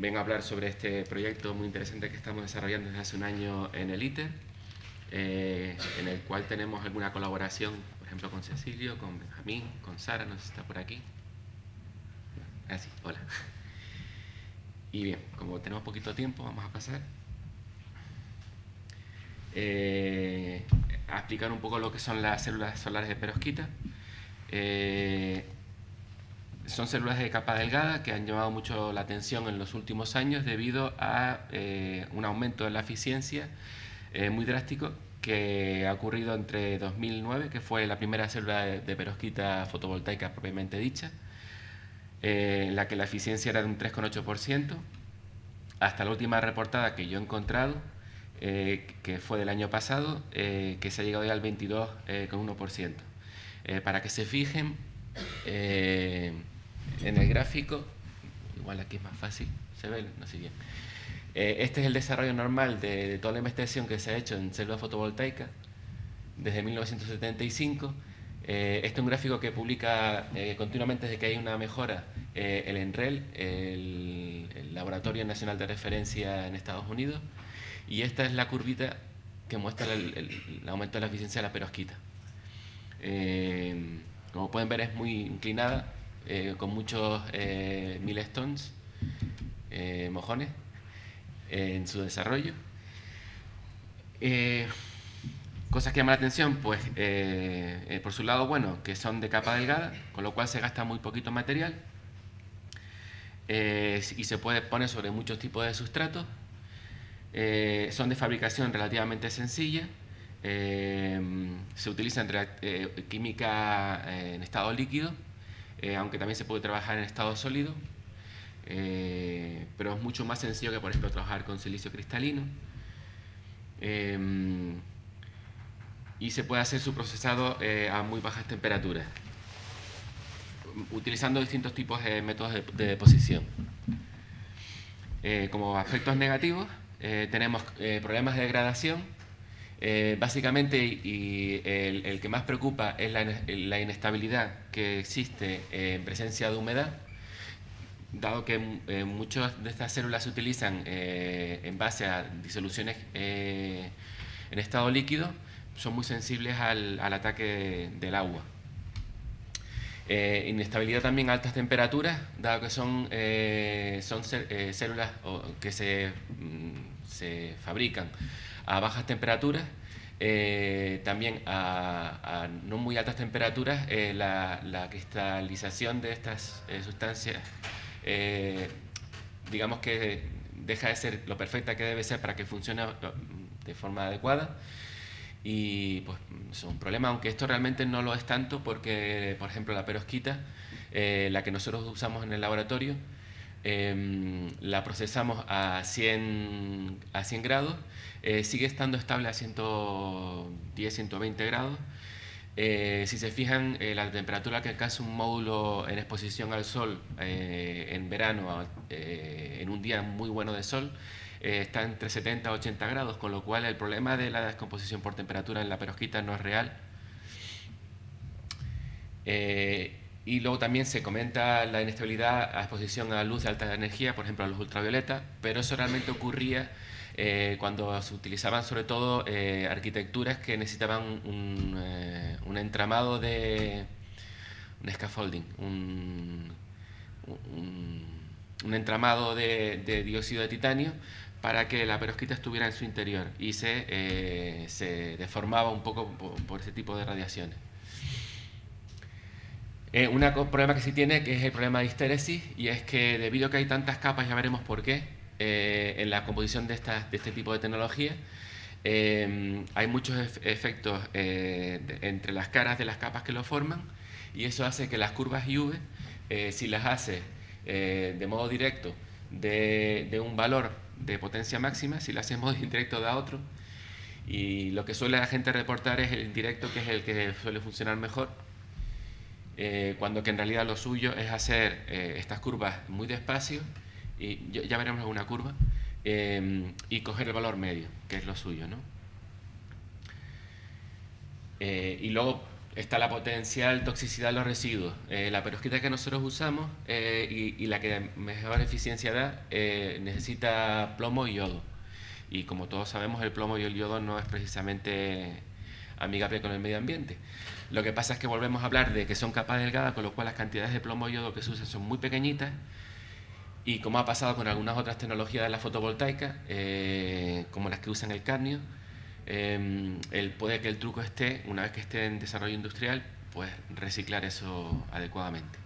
Vengo a hablar sobre este proyecto muy interesante que estamos desarrollando desde hace un año en el ITER, en el cual tenemos alguna colaboración, por ejemplo, con Cecilio, con Benjamín, con Sara, no sé si está por aquí. Ah, sí, hola. Y bien, como tenemos poquito tiempo, vamos a pasar a explicar un poco lo que son las células solares de perovskita. Son células de capa delgada que han llamado mucho la atención en los últimos años debido a un aumento de la eficiencia muy drástico que ha ocurrido entre 2009, que fue la primera célula de perovskita fotovoltaica propiamente dicha, en la que la eficiencia era de un 3,8%, hasta la última reportada que yo he encontrado, que fue del año pasado, que se ha llegado ya al 22,1%. Para que se fijen, en el gráfico, igual aquí es más fácil, se ve, no sé bien. Este es el desarrollo normal de toda la investigación que se ha hecho en células fotovoltaicas desde 1975. Este es un gráfico que publica continuamente desde que hay una mejora el NREL, el Laboratorio Nacional de Referencia en Estados Unidos, y esta es la curvita que muestra el aumento de la eficiencia de la perovskita. Como pueden ver, es muy inclinada, con muchos milestones, mojones, en su desarrollo. Cosas que llaman la atención, pues por su lado, bueno, que son de capa delgada, con lo cual se gasta muy poquito material y se puede poner sobre muchos tipos de sustratos. Son de fabricación relativamente sencilla. Se utiliza en química en estado líquido, aunque también se puede trabajar en estado sólido, pero es mucho más sencillo que, por ejemplo, trabajar con silicio cristalino. Y se puede hacer su procesado a muy bajas temperaturas, utilizando distintos tipos de métodos de deposición. Como aspectos negativos, tenemos problemas de degradación. Básicamente, y el que más preocupa es la inestabilidad que existe en presencia de humedad, dado que muchas de estas células se utilizan en base a disoluciones en estado líquido, son muy sensibles al ataque del agua. Inestabilidad también a altas temperaturas, dado que son células que se fabrican a bajas temperaturas. También a no muy altas temperaturas, la cristalización de estas sustancias, digamos que deja de ser lo perfecta que debe ser para que funcione de forma adecuada. Y pues es un problema, aunque esto realmente no lo es tanto porque, por ejemplo, la perovskita, la que nosotros usamos en el laboratorio, la procesamos a 100 grados, sigue estando estable a 110, 120 grados. Si se fijan, la temperatura que alcanza un módulo en exposición al sol en verano, en un día muy bueno de sol, está entre 70 y 80 grados, con lo cual el problema de la descomposición por temperatura en la perovskita no es real. Y luego también se comenta la inestabilidad a exposición a luz de alta energía, por ejemplo a luz ultravioleta, pero eso realmente ocurría cuando se utilizaban sobre todo arquitecturas que necesitaban un entramado de un scaffolding, un entramado de dióxido de titanio para que la perovskita estuviera en su interior y se deformaba un poco por ese tipo de radiaciones. Un problema que sí tiene, que es el problema de histéresis, y es que debido a que hay tantas capas, ya veremos por qué, en la composición de este tipo de tecnología, hay muchos efectos entre las caras de las capas que lo forman, y eso hace que las curvas IV, si las hace de modo directo de un valor de potencia máxima, si las hace de modo indirecto da otro, y lo que suele la gente reportar es el indirecto, que es el que suele funcionar mejor, cuando que en realidad lo suyo es hacer estas curvas muy despacio, y ya veremos alguna curva, y coger el valor medio, que es lo suyo, ¿no? Y luego está la potencial toxicidad de los residuos. La perovskita que nosotros usamos y la que mejor eficiencia da necesita plomo y yodo. Y como todos sabemos, el plomo y el yodo no es precisamente amigable con el medio ambiente. Lo que pasa es que volvemos a hablar de que son capas delgadas, con lo cual las cantidades de plomo y yodo que se usan son muy pequeñitas. Y como ha pasado con algunas otras tecnologías de la fotovoltaica, como las que usan el cadmio, puede que el truco esté, una vez que esté en desarrollo industrial, pues reciclar eso adecuadamente.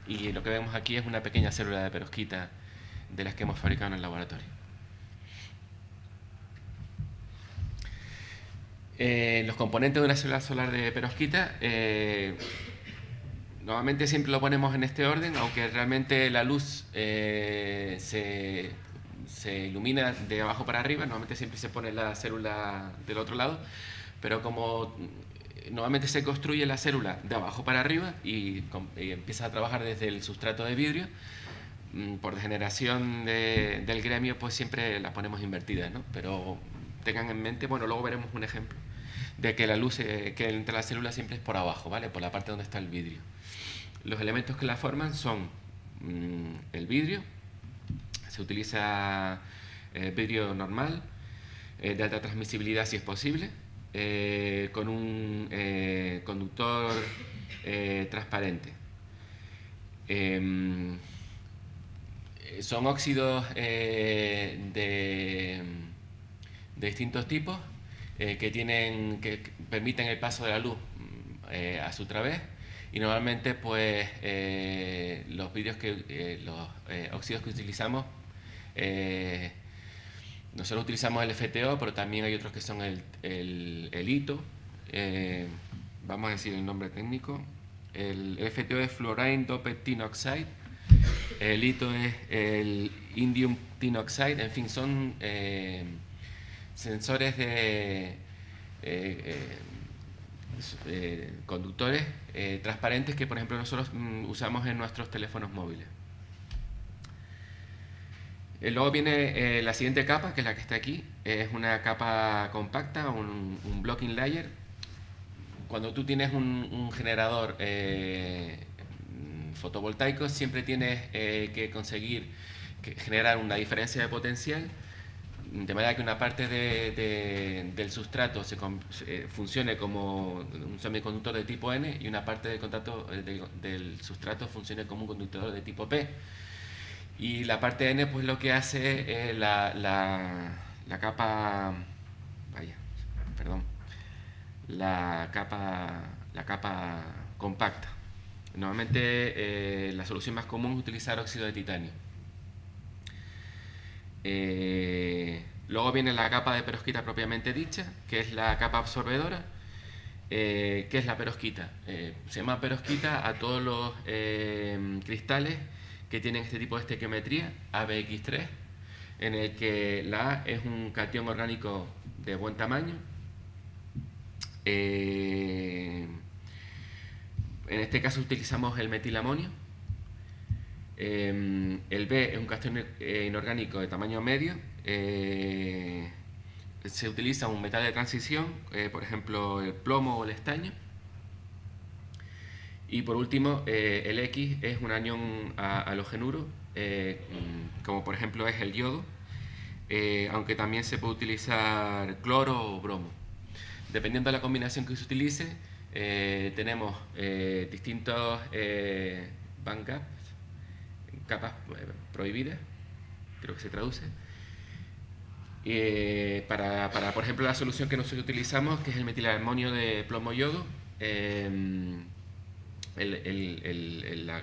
Y lo que vemos aquí es una pequeña célula de perovskita de las que hemos fabricado en el laboratorio. Los componentes de una célula solar de perovskita, normalmente siempre lo ponemos en este orden, aunque realmente la luz se ilumina de abajo para arriba. Normalmente siempre se pone la célula del otro lado, pero como normalmente se construye la célula de abajo para arriba y empieza a trabajar desde el sustrato de vidrio, por degeneración del gremio, pues siempre las ponemos invertidas, ¿no? Pero tengan en mente, bueno, luego veremos un ejemplo de que la luz que entra a la célula siempre es por abajo, ¿vale? Por la parte donde está el vidrio. Los elementos que la forman son el vidrio. Se utiliza vidrio normal, de alta transmisibilidad si es posible, con un conductor transparente. Son óxidos de distintos tipos que permiten el paso de la luz a su través. Y normalmente, pues, los óxidos que utilizamos, nosotros utilizamos el FTO, pero también hay otros que son el ITO. Vamos a decir el nombre técnico. El FTO es Fluorine Doped Tin Oxide. El ITO es el Indium Tin Oxide. En fin, son sensores de conductores transparentes que, por ejemplo, nosotros usamos en nuestros teléfonos móviles. Luego viene la siguiente capa, que es la que está aquí. Es una capa compacta, un blocking layer. Cuando tú tienes un generador fotovoltaico, siempre tienes que conseguir generar una diferencia de potencial, de manera que una parte del sustrato funcione como un semiconductor de tipo N y una parte del sustrato funcione como un conductor de tipo P. Y la parte N, pues lo que hace la capa, la capa compacta. Normalmente la solución más común es utilizar óxido de titanio. Luego viene la capa de perovskita propiamente dicha, que es la capa absorbedora. ¿Qué es la perovskita? Se llama perovskita a todos los cristales que tienen este tipo de estequiometría, ABX3, en el que la A es un catión orgánico de buen tamaño. En este caso utilizamos el metilamonio. El B es un catión inorgánico de tamaño medio. Se utiliza un metal de transición, por ejemplo el plomo o el estaño. Y por último, el X es un anión halogenuro, como por ejemplo es el yodo, aunque también se puede utilizar cloro o bromo. Dependiendo de la combinación que se utilice, tenemos distintos band gaps, capas prohibidas, creo que se traduce. Para, por ejemplo, la solución que nosotros utilizamos, que es el metilamonio de plomo-yodo, la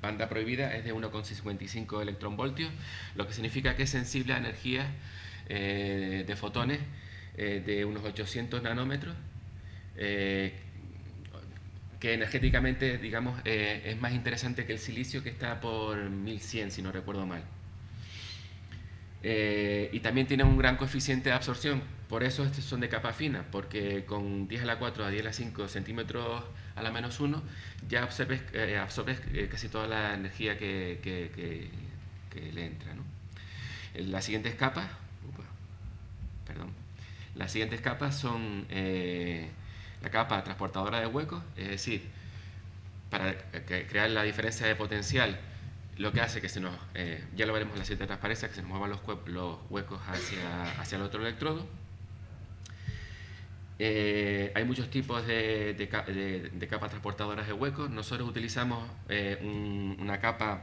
banda prohibida es de 1,55 electronvoltios, lo que significa que es sensible a energías de fotones de unos 800 nanómetros, que energéticamente, digamos, es más interesante que el silicio, que está por 1100, si no recuerdo mal. Y también tiene un gran coeficiente de absorción, por eso estos son de capa fina, porque con 10 a la 4 a 10 a la 5 centímetros a la menos 1 ya absorbes casi toda la energía que le entra, ¿no? Las siguientes capas son la capa transportadora de huecos, es decir, para crear la diferencia de potencial, lo que hace que se nos, ya lo veremos en la siguiente transparencia, que se nos muevan los huecos hacia el otro electrodo. Hay muchos tipos de capas transportadoras de huecos. Nosotros utilizamos una capa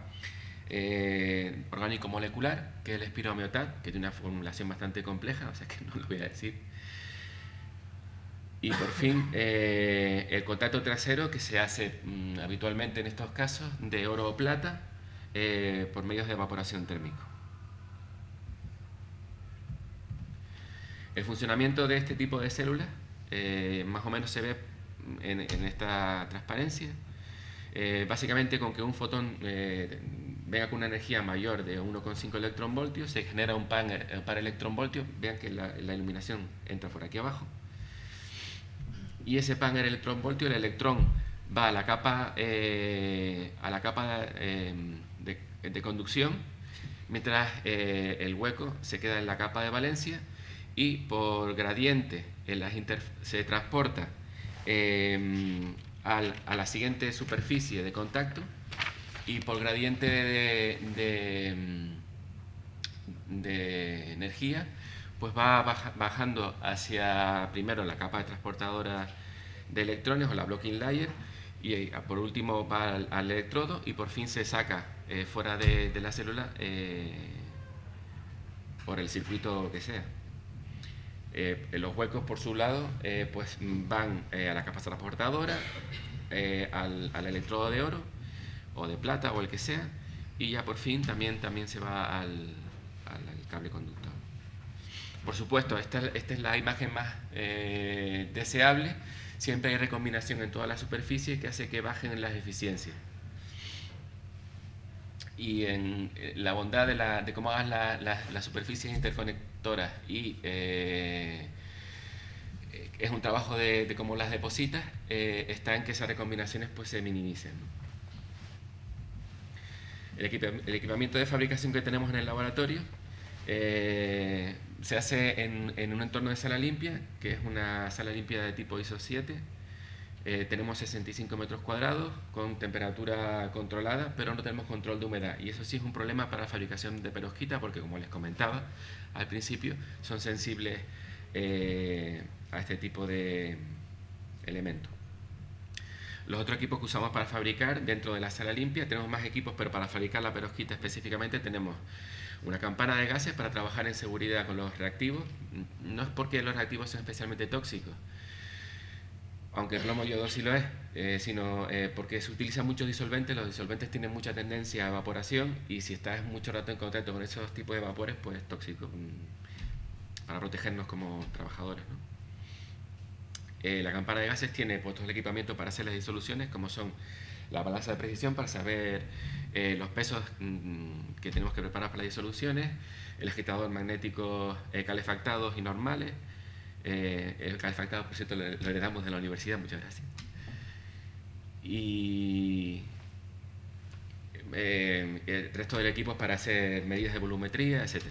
orgánico-molecular, que es el espiroamiotat, que tiene una formulación bastante compleja, o sea que no lo voy a decir. Y por fin, el contacto trasero, que se hace habitualmente en estos casos de oro o plata por medios de evaporación térmico. El funcionamiento de este tipo de células más o menos se ve en esta transparencia. Básicamente, con que un fotón venga con una energía mayor de 1,5 electronvoltios, se genera un par electronvoltios. Vean que la iluminación entra por aquí abajo. Y ese par electronvoltio, el electrón va a la capa, de conducción, mientras el hueco se queda en la capa de valencia, y por gradiente se transporta a la siguiente superficie de contacto, y por gradiente de energía pues va bajando hacia primero la capa de transportadora de electrones o la blocking layer, y por último va al electrodo, y por fin se saca fuera de la célula por el circuito que sea. Los huecos por su lado pues van a la capa transportadora, al electrodo de oro o de plata o el que sea, y ya por fin también se va al cable conductor. Por supuesto, esta es la imagen más deseable. Siempre hay recombinación en toda la superficie que hace que bajen las eficiencias. Y en la bondad de cómo hagas las superficies interconectoras, y es un trabajo de cómo las depositas, está en que esas recombinaciones pues se minimicen. El equipamiento de fabricación que tenemos en el laboratorio se hace en un entorno de sala limpia, que es una sala limpia de tipo ISO 7. Tenemos 65 metros cuadrados con temperatura controlada, pero no tenemos control de humedad, y eso sí es un problema para la fabricación de perovskita, porque como les comentaba al principio, son sensibles a este tipo de elementos. Los otros equipos que usamos para fabricar dentro de la sala limpia, tenemos más equipos, pero para fabricar la perovskita específicamente tenemos una campana de gases para trabajar en seguridad con los reactivos. No es porque los reactivos sean especialmente tóxicos, aunque el plomo yodo sí lo es, sino porque se utilizan muchos disolventes. Los disolventes tienen mucha tendencia a evaporación, y si estás mucho rato en contacto con esos tipos de vapores, pues es tóxico, para protegernos como trabajadores, ¿no? La campana de gases tiene puestos el equipamiento para hacer las disoluciones, como son la balanza de precisión para saber los pesos que tenemos que preparar para las disoluciones, el agitador magnético calefactados y normales. El calefactado, por cierto, lo heredamos de la universidad, muchas gracias. Y el resto del equipo para hacer medidas de volumetría, etc.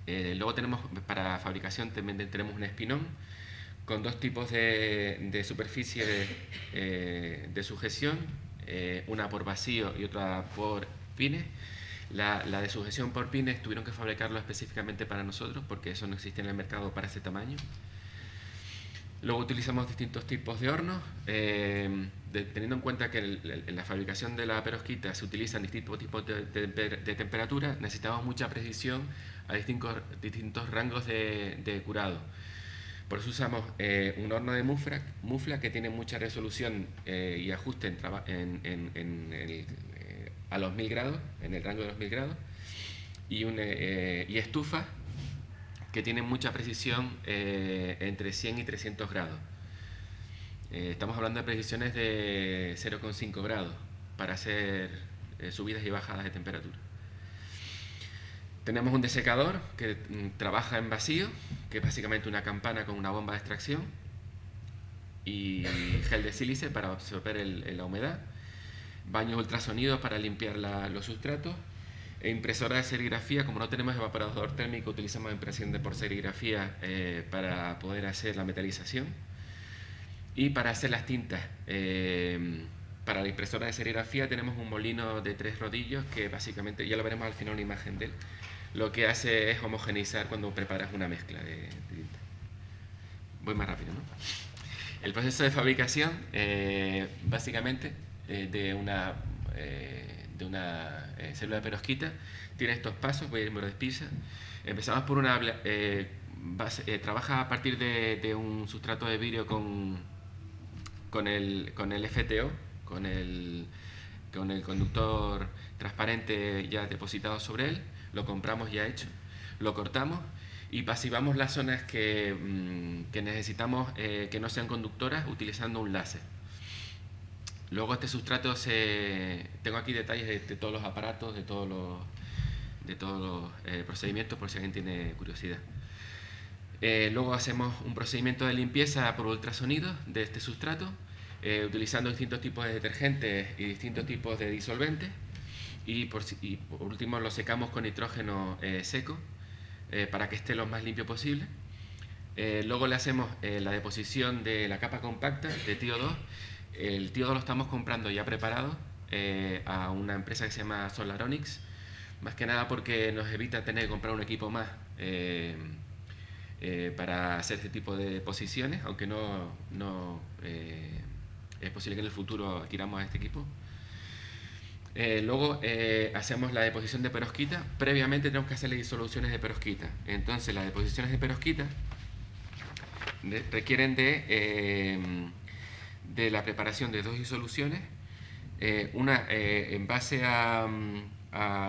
Luego tenemos, para fabricación también tenemos un espinón con dos tipos de superficie de sujeción, una por vacío y otra por pines. La de sujeción por pines tuvieron que fabricarlo específicamente para nosotros, porque eso no existe en el mercado para ese tamaño. Luego utilizamos distintos tipos de hornos, teniendo en cuenta que en la fabricación de la perovskita se utilizan distintos tipos de temperatura. Necesitamos mucha precisión a distintos rangos de curado. Por eso usamos un horno de mufla que tiene mucha resolución y ajuste a los 1000 grados, en el rango de los 1000 grados, y estufa que tienen mucha precisión entre 100 y 300 grados. Estamos hablando de precisiones de 0,5 grados para hacer subidas y bajadas de temperatura. Tenemos un desecador que trabaja en vacío, que es básicamente una campana con una bomba de extracción y gel de sílice para absorber la humedad, baños ultrasonidos para limpiar los sustratos, e impresora de serigrafía. Como no tenemos evaporador térmico, utilizamos impresión por serigrafía para poder hacer la metalización. Y para hacer las tintas, para la impresora de serigrafía tenemos un molino de 3 rodillos que básicamente, ya lo veremos al final una imagen de él, lo que hace es homogeneizar cuando preparas una mezcla de tinta. Voy más rápido, ¿no? El proceso de fabricación, básicamente, de una célula de perovskita, tiene estos pasos, voy a irme deprisa. Empezamos por una trabaja a partir de un sustrato de vidrio con el FTO, con el conductor transparente ya depositado sobre él, lo compramos ya hecho, lo cortamos y pasivamos las zonas que necesitamos que no sean conductoras utilizando un láser. Luego este sustrato tengo aquí detalles de todos los aparatos, de todos los procedimientos por si alguien tiene curiosidad. Luego hacemos un procedimiento de limpieza por ultrasonido de este sustrato, utilizando distintos tipos de detergentes y distintos tipos de disolventes. Y por último lo secamos con nitrógeno seco para que esté lo más limpio posible. Luego le hacemos la deposición de la capa compacta de TiO2. El TiO2 lo estamos comprando ya preparado a una empresa que se llama Solaronics, más que nada porque nos evita tener que comprar un equipo más para hacer este tipo de deposiciones, aunque no es posible que en el futuro adquiramos este equipo. Luego hacemos la deposición de perovskita. Previamente tenemos que hacer las disoluciones de perovskita. Entonces las deposiciones de perovskita requieren de la preparación de 2 disoluciones, una en base a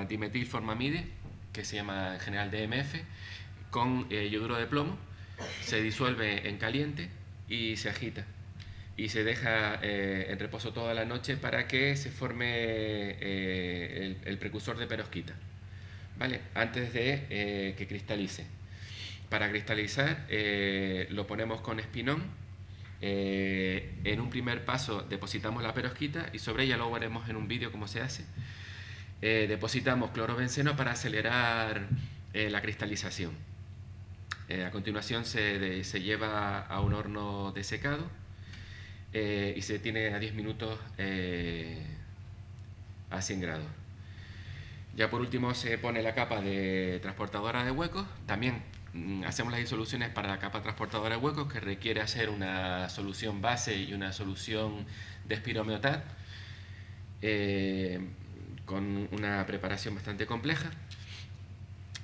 dimetilformamide, que se llama en general DMF, con yoduro de plomo, se disuelve en caliente y se agita. Y se deja en reposo toda la noche para que se forme el precursor de perovskita, ¿vale? Antes de que cristalice. Para cristalizar lo ponemos con espinón. En un primer paso depositamos la perovskita y sobre ella luego veremos en un vídeo cómo se hace. Depositamos clorobenceno para acelerar la cristalización. A continuación se lleva a un horno de secado y se tiene a 10 minutos a 100 grados. Ya por último se pone la capa de transportadora de huecos. También hacemos las disoluciones para la capa transportadora de huecos, que requiere hacer una solución base y una solución de espiromeotat con una preparación bastante compleja.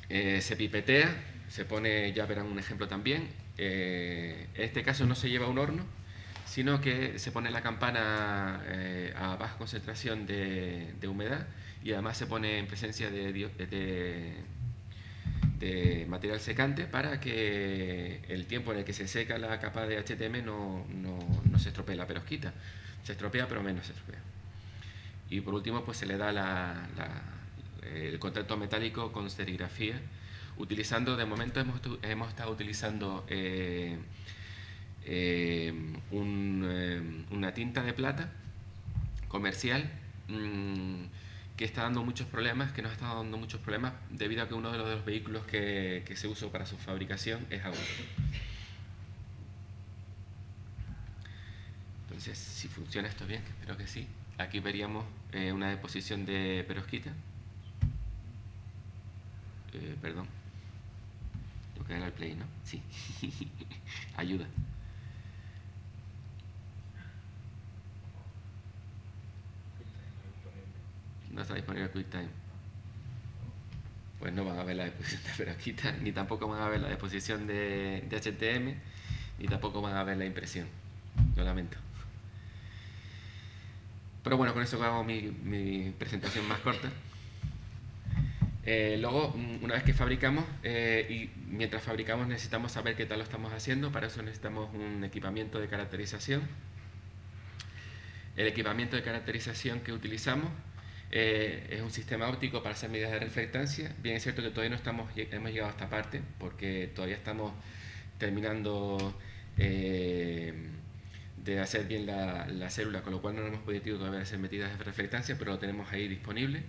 Se pipetea, se pone, ya verán un ejemplo también. En este caso no se lleva a un horno, sino que se pone la campana a baja concentración de humedad y además se pone en presencia de material secante para que el tiempo en el que se seca la capa de HTM no se estropee la perovskita. Se estropea, pero menos se estropea. Y por último pues se le da el contacto metálico con serigrafía, utilizando, de momento hemos estado utilizando una tinta de plata comercial que está dando muchos problemas, que nos está dando muchos problemas debido a que uno de los vehículos que se usa para su fabricación es agua. Entonces, si funciona esto bien, que espero que sí, aquí veríamos una deposición de perovskita. Perdón, tengo que darle al play, ¿no? Sí, ayuda. No está disponible QuickTime. Pues no van a ver la deposición de perovskita, ni tampoco van a ver la deposición de HTM, ni tampoco van a ver la impresión. Lo lamento. Pero bueno, con eso hago mi presentación más corta. Luego, una vez que fabricamos, y mientras fabricamos necesitamos saber qué tal lo estamos haciendo. Para eso necesitamos un equipamiento de caracterización. El equipamiento de caracterización que utilizamos es un sistema óptico para hacer medidas de reflectancia. Bien, es cierto que todavía no hemos llegado a esta parte porque todavía estamos terminando de hacer bien la célula, con lo cual no hemos podido todavía hacer medidas de reflectancia, pero lo tenemos ahí disponible.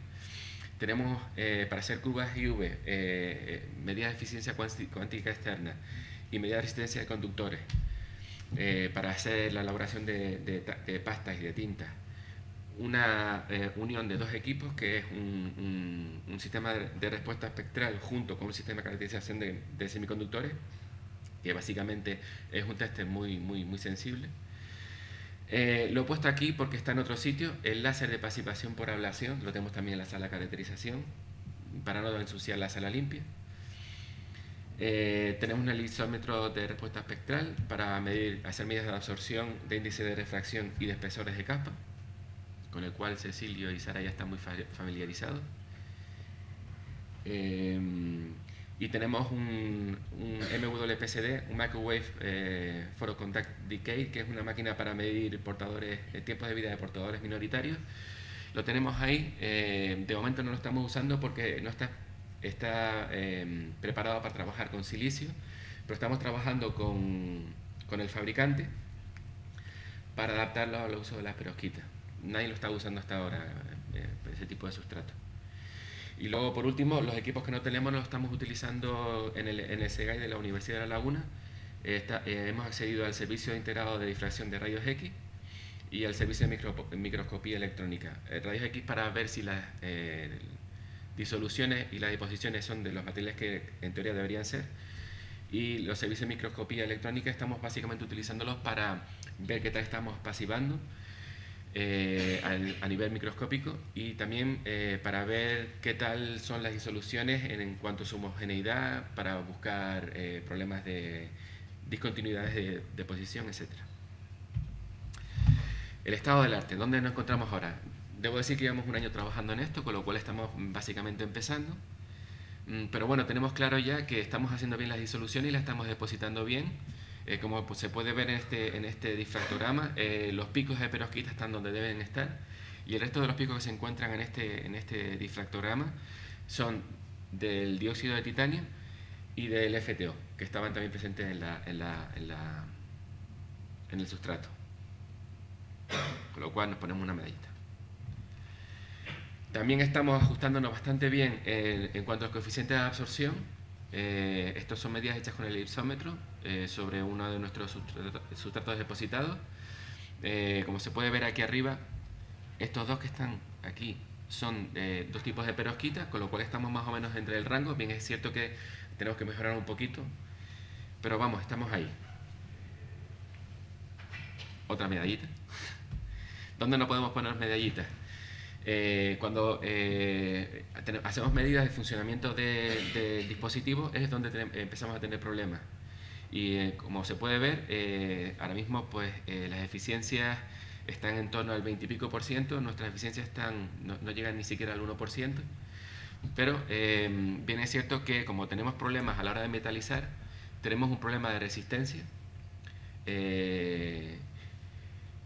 Tenemos para hacer curvas IV, medidas de eficiencia cuántica externa y medidas de resistencia de conductores. para hacer la elaboración de pastas y de tintas. Una unión de dos equipos que es un sistema de respuesta espectral junto con un sistema de caracterización de semiconductores, que básicamente es un tester muy sensible. Lo he puesto aquí porque está en otro sitio. El láser de pasivación por ablación lo tenemos también en la sala de caracterización, para no ensuciar la sala limpia. Tenemos un elisómetro de respuesta espectral para hacer medidas de absorción, de índice de refracción y de espesores de capa, con el cual Cecilio y Sara ya están muy familiarizados. Y tenemos un MWPCD, un Microwave Photocontact Decay, que es una máquina para medir tiempos de vida de portadores minoritarios. Lo tenemos ahí. De momento no lo estamos usando porque no está preparado para trabajar con silicio, pero estamos trabajando con el fabricante para adaptarlo al uso de las perovskitas. Nadie lo está usando hasta ahora, ese tipo de sustrato. Y luego, por último, los equipos que no tenemos los estamos utilizando en el SEGAI de la Universidad de La Laguna. Hemos accedido al servicio integrado de difracción de rayos X y al servicio de microscopía electrónica. Rayos X para ver si las disoluciones y las disposiciones son de los materiales que en teoría deberían ser. Y los servicios de microscopía electrónica estamos básicamente utilizándolos para ver qué tal estamos pasivando a nivel microscópico, y también para ver qué tal son las disoluciones en cuanto a su homogeneidad, para buscar problemas de discontinuidades de posición, etc. El estado del arte, ¿dónde nos encontramos ahora? Debo decir que llevamos un año trabajando en esto, con lo cual estamos básicamente empezando. Pero bueno, tenemos claro ya que estamos haciendo bien las disoluciones y las estamos depositando bien. Como pues, se puede ver en este difractograma, los picos de perovskita están donde deben estar, y el resto de los picos que se encuentran en este difractograma son del dióxido de titanio y del FTO, que estaban también presentes en el sustrato. Con lo cual nos ponemos una medallita. También estamos ajustándonos bastante bien en cuanto al coeficiente de absorción. Estos son medidas hechas con el elipsómetro sobre uno de nuestros sustratos depositados. Como se puede ver aquí arriba, estos dos que están aquí son dos tipos de perovskita, con lo cual estamos más o menos entre el rango. Bien, es cierto que tenemos que mejorar un poquito, pero vamos, estamos ahí. Otra medallita. ¿Dónde no podemos poner medallitas? Cuando hacemos medidas de funcionamiento del dispositivo es donde empezamos a tener problemas. Y como se puede ver, ahora mismo pues, las eficiencias están en torno al 20 y pico %, nuestras eficiencias no llegan ni siquiera al 1%, pero bien es cierto que como tenemos problemas a la hora de metalizar, tenemos un problema de resistencia,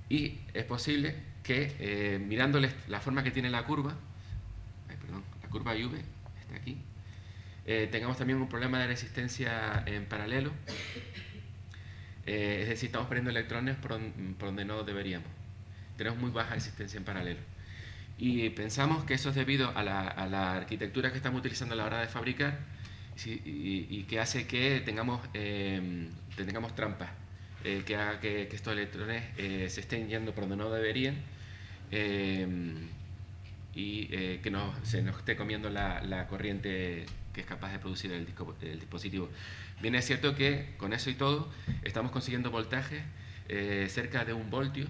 y es posible que mirándoles la forma que tiene la curva, la curva IV, está aquí, tengamos también un problema de resistencia en paralelo, es decir, estamos perdiendo electrones por donde no deberíamos. Tenemos muy baja resistencia en paralelo. Y pensamos que eso es debido a la arquitectura que estamos utilizando a la hora de fabricar, y que hace que tengamos trampas. Que haga que estos electrones se estén yendo por donde no deberían, y que se nos esté comiendo la corriente que es capaz de producir el dispositivo. Bien, es cierto que con eso y todo estamos consiguiendo voltajes cerca de 1 voltio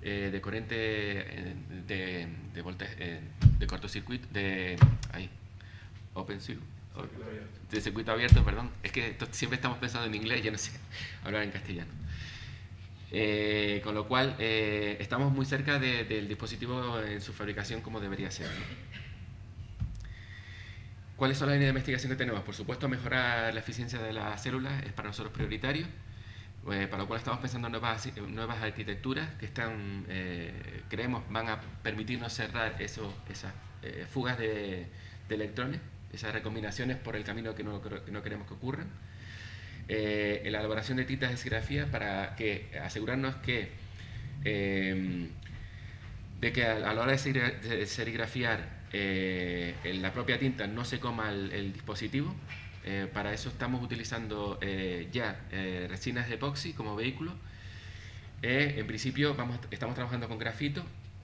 de corriente de cortocircuito, open circuit, de circuito abierto, perdón. Es que siempre estamos pensando en inglés, ya no sé hablar en castellano. Con lo cual estamos muy cerca del dispositivo en su fabricación como debería ser, ¿no? ¿Cuáles son las líneas de investigación que tenemos? Por supuesto, mejorar la eficiencia de las células es para nosotros prioritario, para lo cual estamos pensando en nuevas arquitecturas que creemos van a permitirnos cerrar esas fugas de electrones, esas recombinaciones por el camino que no queremos que ocurran. En la elaboración de tintas de serigrafía para asegurarnos de que a la hora de serigrafiar la propia tinta no se coma el dispositivo. Para eso estamos utilizando ya resinas de epoxi como vehículo, En principio estamos trabajando con grafito,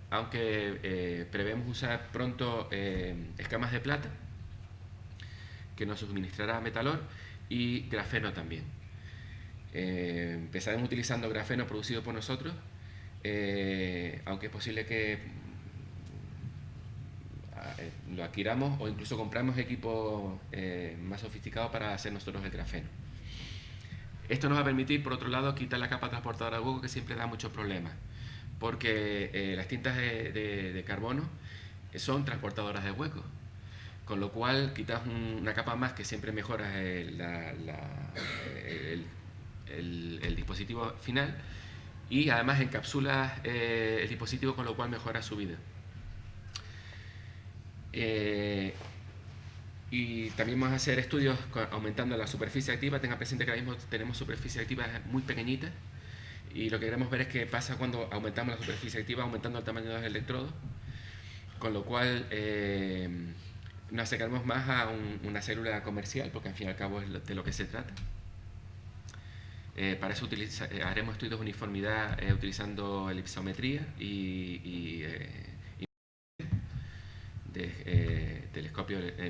aunque prevemos usar pronto escamas de plata, que nos suministrará Metalor, y grafeno también. Empezaremos utilizando grafeno producido por nosotros, aunque es posible que lo adquiramos o incluso compramos equipos más sofisticados para hacer nosotros el grafeno. Esto nos va a permitir, por otro lado, quitar la capa transportadora de hueco, que siempre da muchos problemas, porque las tintas de carbono son transportadoras de hueco, con lo cual quitas una capa más que siempre mejora el dispositivo final, y además encapsulas el dispositivo, con lo cual mejora su vida. Y también vamos a hacer estudios aumentando la superficie activa. Tenga presente que ahora mismo tenemos superficie activa muy pequeñita, y lo que queremos ver es qué pasa cuando aumentamos la superficie activa, aumentando el tamaño de los electrodos, con lo cual nos acercaremos más a una célula comercial, porque al fin y al cabo es de lo que se trata. Para eso haremos estudios de uniformidad utilizando elipsometría y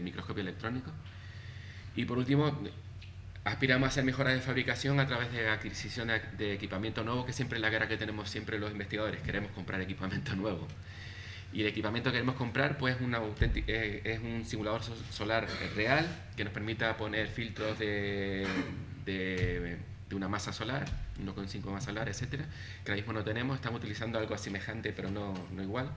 microscopio electrónico. Y por último, aspiramos a hacer mejoras de fabricación a través de la adquisición de equipamiento nuevo, que siempre es la guerra que tenemos siempre los investigadores: queremos comprar equipamiento nuevo. Y el equipamiento que queremos comprar pues es un simulador solar real, que nos permita poner filtros de una masa solar, 1,5 masa solar, etcétera, que ahora mismo no tenemos. Estamos utilizando algo semejante, pero no igual.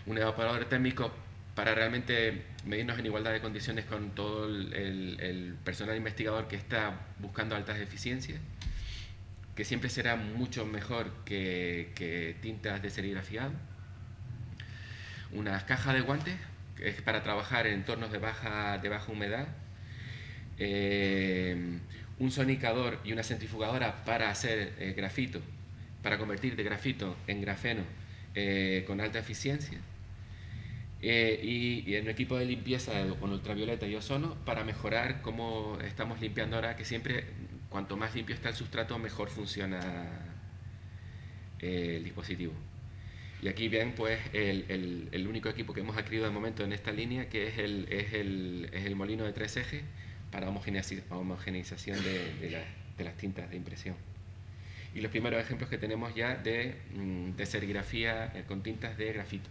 Un evaporador térmico para realmente medirnos en igualdad de condiciones con todo el personal investigador que está buscando altas eficiencias, que siempre será mucho mejor que tintas de serigrafiado. Unas cajas de guantes, que es para trabajar en entornos de baja humedad. Un sonicador y una centrifugadora para hacer grafito, para convertir de grafito en grafeno con alta eficiencia. Y en un equipo de limpieza con ultravioleta y ozono, para mejorar cómo estamos limpiando ahora, que siempre cuanto más limpio está el sustrato, mejor funciona el dispositivo. Y aquí ven pues el único equipo que hemos adquirido de momento en esta línea, que es el molino de 3 ejes para homogeneización de las tintas de impresión. Y los primeros ejemplos que tenemos ya de serigrafía con tintas de grafito.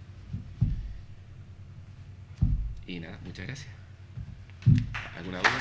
Y nada, muchas gracias. ¿Alguna duda?